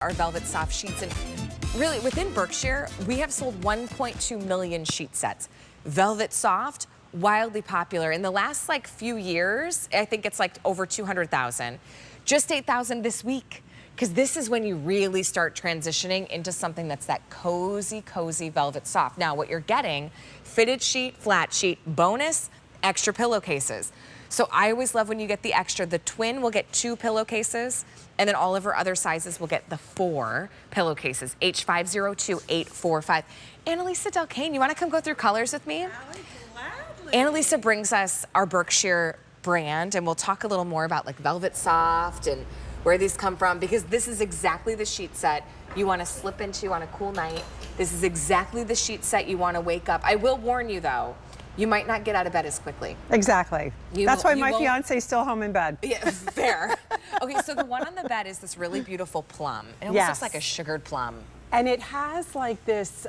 Our Velvetsoft sheets, and really within Berkshire, we have sold 1.2 million sheet sets. Velvetsoft, wildly popular. In the last few years, I think it's over 200,000. Just 8,000 this week. Because this is when you really start transitioning into something that's that cozy, cozy Velvetsoft. Now, what you're getting, fitted sheet, flat sheet, bonus, extra pillowcases. So I always love when you get the extra. The twin will get 2 pillowcases, and then all of our other sizes will get the 4 pillowcases, H502845. Annalisa Delcane, you want to come go through colors with me? Gladly. Annalisa brings us our Berkshire brand, and we'll talk a little more about Velvetsoft and where these come from, because this is exactly the sheet set you want to slip into on a cool night. This is exactly the sheet set you want to wake up. I will warn you though, you might not get out of bed as quickly. Exactly. That's why my fiance's still home in bed. Yeah, fair. Okay, so the one on the bed is this really beautiful plum. It almost looks like a sugared plum. And it has this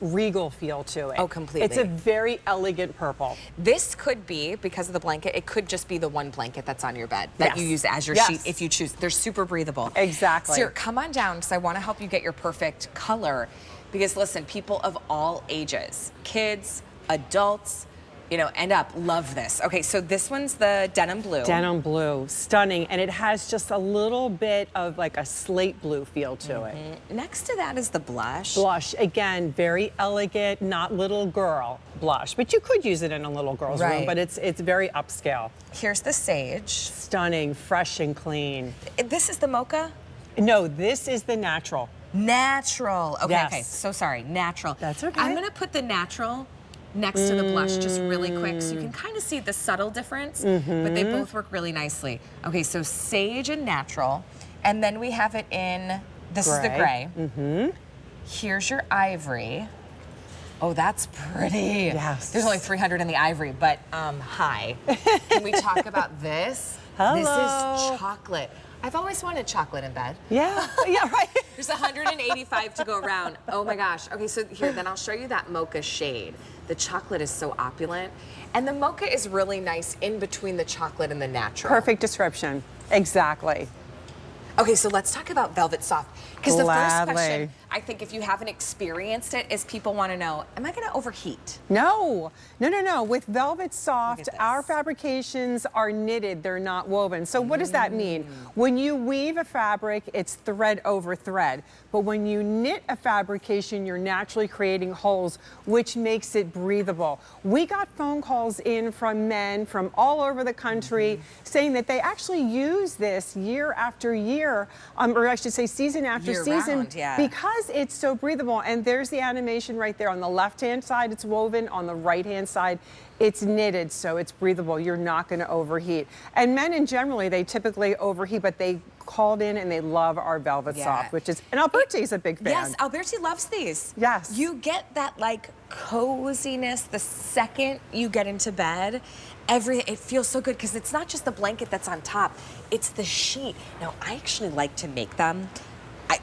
regal feel to it. Oh, completely. It's a very elegant purple. This could be, because of the blanket, it could just be the one blanket that's on your bed that you use as your sheet if you choose. They're super breathable. Exactly. So here, come on down, because I want to help you get your perfect color. Because listen, people of all ages, kids, adults, end up love this. Okay, so this one's the denim blue. Denim blue, stunning, and it has just a little bit of a slate blue feel to it. Next to that is the blush. Blush, again, very elegant, not little girl blush, but you could use it in a little girl's room, but it's very upscale. Here's the sage. Stunning, fresh and clean. This is the mocha? No, this is the natural. Natural. Okay, yes. okay, so sorry, natural. That's okay. I'm gonna put the natural next to the blush just really quick so you can kind of see the subtle difference, but they both work really nicely. Okay, so sage and natural, and then we have it in, this is the gray. Here's your ivory. Oh, that's pretty. Yes. There's only 300 in the ivory, but hi. Can we talk about this? Hello. This is chocolate. I've always wanted chocolate in bed. Yeah, yeah, right. There's 185 to go around. Oh my gosh. Okay, so here, then I'll show you that mocha shade. The chocolate is so opulent. And the mocha is really nice in between the chocolate and the natural. Perfect description. Exactly. Okay, so let's talk about Velvetsoft. Because the first Gladly. question, I think if you haven't experienced it, is people want to know, am I going to overheat? No, no, no, no. With Velvetsoft, this. our fabrications are knitted, they're not woven. So what does that mean? When you weave a fabric, it's thread over thread. But when you knit a fabrication, you're naturally creating holes, which makes it breathable. We got phone calls in from men from all over the country saying that they actually use this year after year, or I should say season after season, because it's so breathable. And there's the animation right there. On the left-hand side, it's woven. On the right-hand side, it's knitted, so it's breathable. You're not going to overheat. And men in generally, they typically overheat, but they called in and they love our Velvetsoft, which is, and Alberti's a big fan. Yes, Alberti loves these. Yes. You get that coziness the second you get into bed. It feels so good because it's not just the blanket that's on top, it's the sheet. Now, I actually like to make them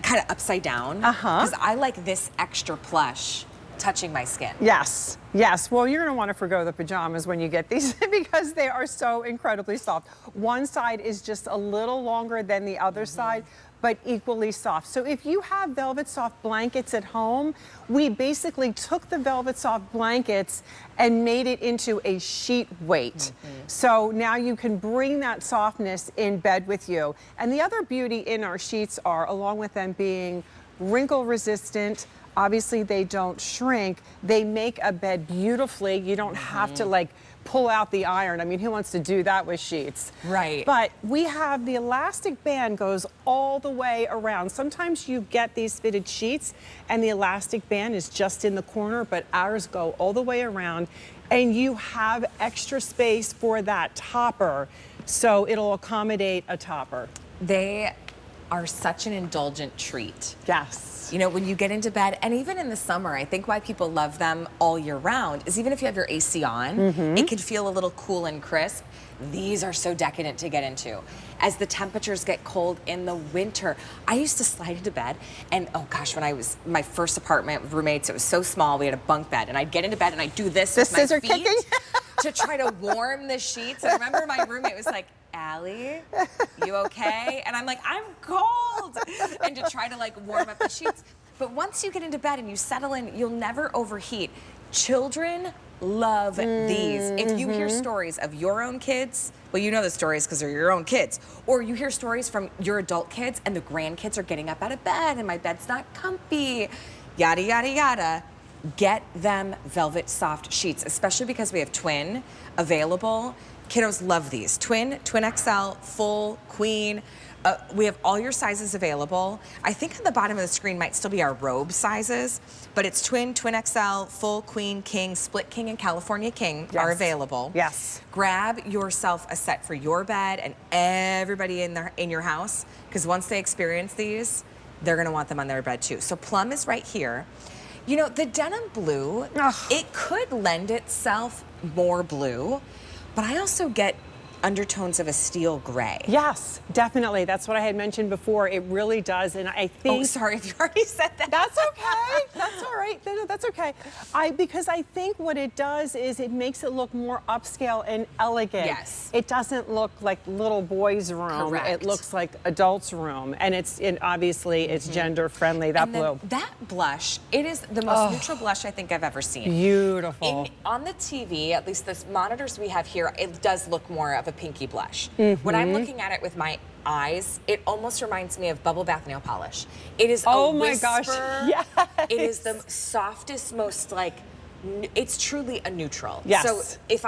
kind of upside down because I like this extra plush touching my skin. Yes, yes. Well, you're going to want to forgo the pajamas when you get these because they are so incredibly soft. One side is just a little longer than the other side, but equally soft. So if you have Velvetsoft blankets at home, we basically took the Velvetsoft blankets and made it into a sheet weight. So now you can bring that softness in bed with you. And the other beauty in our sheets are, along with them being wrinkle resistant, obviously they don't shrink, they make a bed beautifully. You don't have to pull out the iron. I mean, who wants to do that with sheets? Right. But we have the elastic band goes all the way around. Sometimes you get these fitted sheets and the elastic band is just in the corner, but ours go all the way around and you have extra space for that topper. So it'll accommodate a topper. They are such an indulgent treat. Yes. When you get into bed, and even in the summer, I think why people love them all year round is even if you have your AC on, it can feel a little cool and crisp. These are so decadent to get into. As the temperatures get cold in the winter, I used to slide into bed, and oh gosh, when I was my first apartment with roommates, it was so small, we had a bunk bed, and I'd get into bed and I'd do this with my feet to try to warm the sheets. And I remember my roommate was like, Allie, you okay? And I'm like, I'm cold. And to try to like warm up the sheets. But once you get into bed and you settle in, you'll never overheat. Children love these. If you hear stories of your own kids, well, you know the stories because they're your own kids, or you hear stories from your adult kids and the grandkids are getting up out of bed and my bed's not comfy, yada, yada, yada, get them Velvetsoft sheets, especially because we have twin available. Kiddos love these. Twin, twin XL, full, queen. We have all your sizes available. I think on the bottom of the screen might still be our robe sizes, but it's twin, twin XL, full, queen, king, split king, and California king are available. Yes. Grab yourself a set for your bed and everybody in your house, because once they experience these, they're gonna want them on their bed too. So plum is right here. You know, the denim blue, it could lend itself more blue, but I also get undertones of a steel gray. Yes, definitely. That's what I had mentioned before. It really does, and I think. Oh, sorry if you already said that. That's okay. That's all right. No, that's okay. Because I think what it does is it makes it look more upscale and elegant. Yes. It doesn't look like little boys' room. Correct. It looks like adults' room, and obviously it's gender friendly. That and then blue. that blush, it is the most neutral blush I think I've ever seen. Beautiful. On the TV, at least the monitors we have here, it does look more of a pinky blush. When I'm looking at it with my eyes, it almost reminds me of bubble bath nail polish. It is a whisper. Gosh, yes. It is the softest, most like, it's truly a neutral. Yes. So if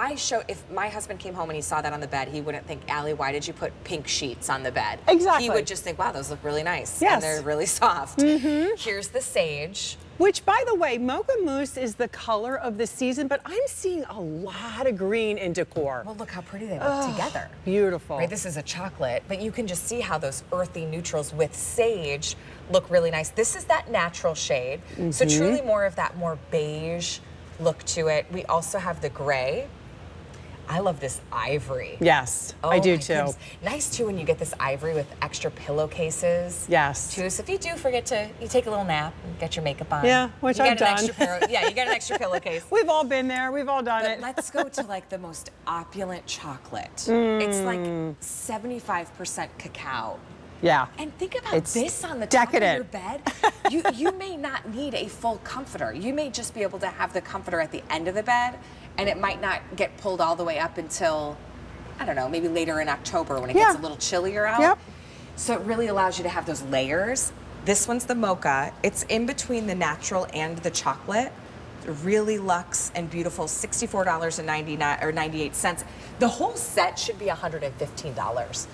my husband came home and he saw that on the bed, he wouldn't think, Allie, why did you put pink sheets on the bed? Exactly. He would just think, wow, those look really nice. Yes. And they're really soft. Here's the sage. Which, by the way, Mocha Mousse is the color of the season, but I'm seeing a lot of green in decor. Well, look how pretty they look together. Beautiful. Right, this is a chocolate, but you can just see how those earthy neutrals with sage look really nice. This is that natural shade, so truly more of that more beige look to it. We also have the gray. I love this ivory. Yes, Oh, I do my too. goodness. Nice too when you get this ivory with extra pillowcases. Yes. Too. So if you do forget to, you take a little nap and get your makeup on. Yeah, which you I've get an done. Extra you get an extra pillowcase. We've all been there. We've all done But it. let's go to like the most opulent chocolate. It's like 75% cacao. Yeah. And think about It's this on the decadent. top of your bed. You may not need a full comforter. You may just be able to have the comforter at the end of the bed, and it might not get pulled all the way up until, I don't know, maybe later in October when it gets a little chillier out. Yep. So it really allows you to have those layers. This one's the mocha. It's in between the natural and the chocolate. Really luxe and beautiful, $64.98. The whole set should be $115.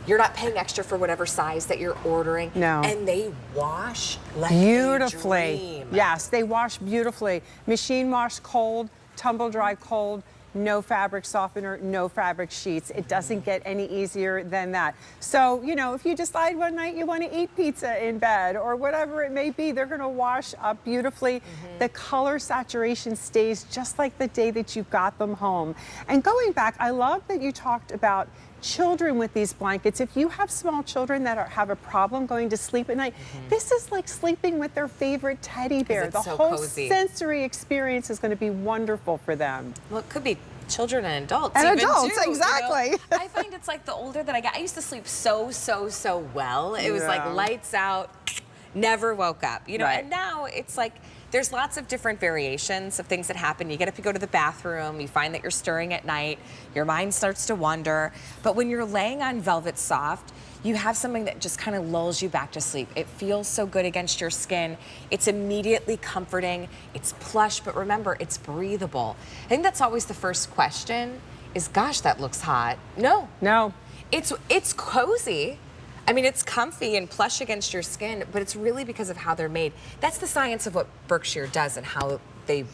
You're not paying extra for whatever size that you're ordering. No. And they wash like Beautifully. a dream. Yes, they wash beautifully. Machine wash cold, tumble dry cold, no fabric softener, no fabric sheets. It doesn't get any easier than that. So, you know, if you decide one night you want to eat pizza in bed or whatever it may be, they're going to wash up beautifully. The color saturation stays just like the day that you got them home. And going back, I love that you talked about children with these blankets. If you have small children that have a problem going to sleep at night, this is like sleeping with their favorite teddy bear. It's The so whole cozy. sensory experience is going to be wonderful for them. Well, it could be children and adults. And even adults, too, exactly. You know? I find it's like the older that I got, I used to sleep so well. It was like lights out, never woke up, you know, Right. and now it's like, there's lots of different variations of things that happen. You get up, you go to the bathroom, you find that you're stirring at night, your mind starts to wander. But when you're laying on Velvetsoft, you have something that just kind of lulls you back to sleep. It feels so good against your skin. It's immediately comforting. It's plush, but remember, it's breathable. I think that's always the first question is, gosh, that looks hot. No. No. It's cozy. I mean, it's comfy and plush against your skin, but it's really because of how they're made. That's the science of what Berkshire does and how they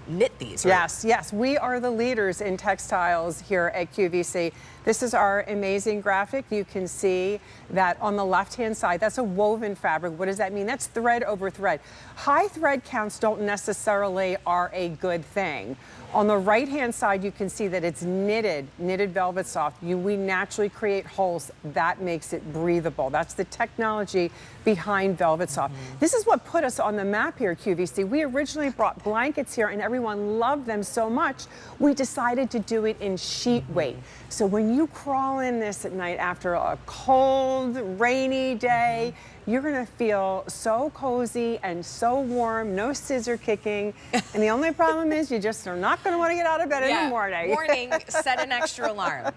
knit these, right? Yes, yes. We are the leaders in textiles here at QVC. This is our amazing graphic. You can see that on the left-hand side, that's a woven fabric. What does that mean? That's thread over thread. High thread counts don't necessarily are a good thing. On the right-hand side, you can see that it's knitted Velvetsoft. We naturally create holes. That makes it breathable. That's the technology behind Velvetsoft. This is what put us on the map here at QVC. We originally brought blankets here, and everybody everyone loved them so much, we decided to do it in sheet weight. So when you crawl in this at night after a cold, rainy day, you're gonna feel so cozy and so warm, no scissor kicking. And the only problem is you just are not gonna wanna get out of bed in the morning. Warning, set an extra alarm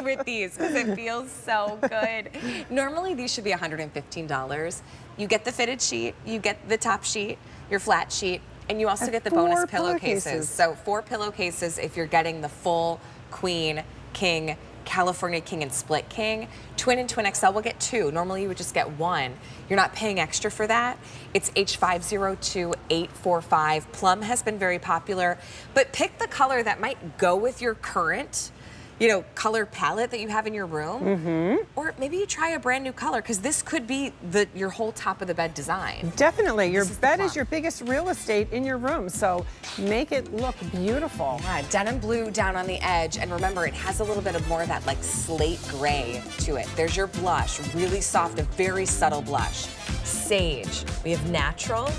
with these because it feels so good. Normally these should be $115. You get the fitted sheet, you get the top sheet, your flat sheet, and you also get the bonus pillowcases. So 4 pillowcases if you're getting the full queen, king, California king, and split king. Twin and twin XL will get 2. Normally you would just get 1. You're not paying extra for that. It's H502845. Plum has been very popular, but pick the color that might go with your current, you know, color palette that you have in your room. Or maybe you try a brand new color, because this could be your whole top of the bed design. Definitely, your bed is your biggest real estate in your room, so make it look beautiful. Yeah, denim blue down on the edge, and remember, it has a little bit of more of that like slate gray to it. There's your blush, really soft, a very subtle blush. Sage, we have natural.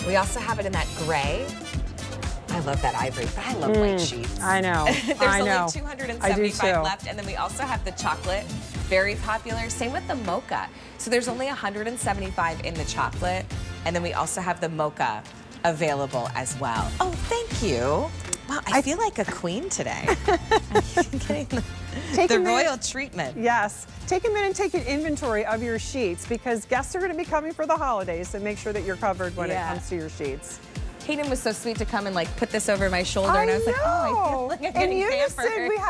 We also have it in that gray. I love that ivory, but I love white sheets. I know. There's only 275 left, and then we also have the chocolate, very popular. Same with the mocha. So there's only 175 in the chocolate, and then we also have the mocha available as well. Oh, thank you. Wow, I feel like a queen today. I'm getting the royal treatment. Yes. Take a minute and take an inventory of your sheets, because guests are going to be coming for the holidays, so make sure that you're covered when it comes to your sheets. Hayden was so sweet to come and like put this over my shoulder, and I was like, oh, I feel like I'm getting pampered. We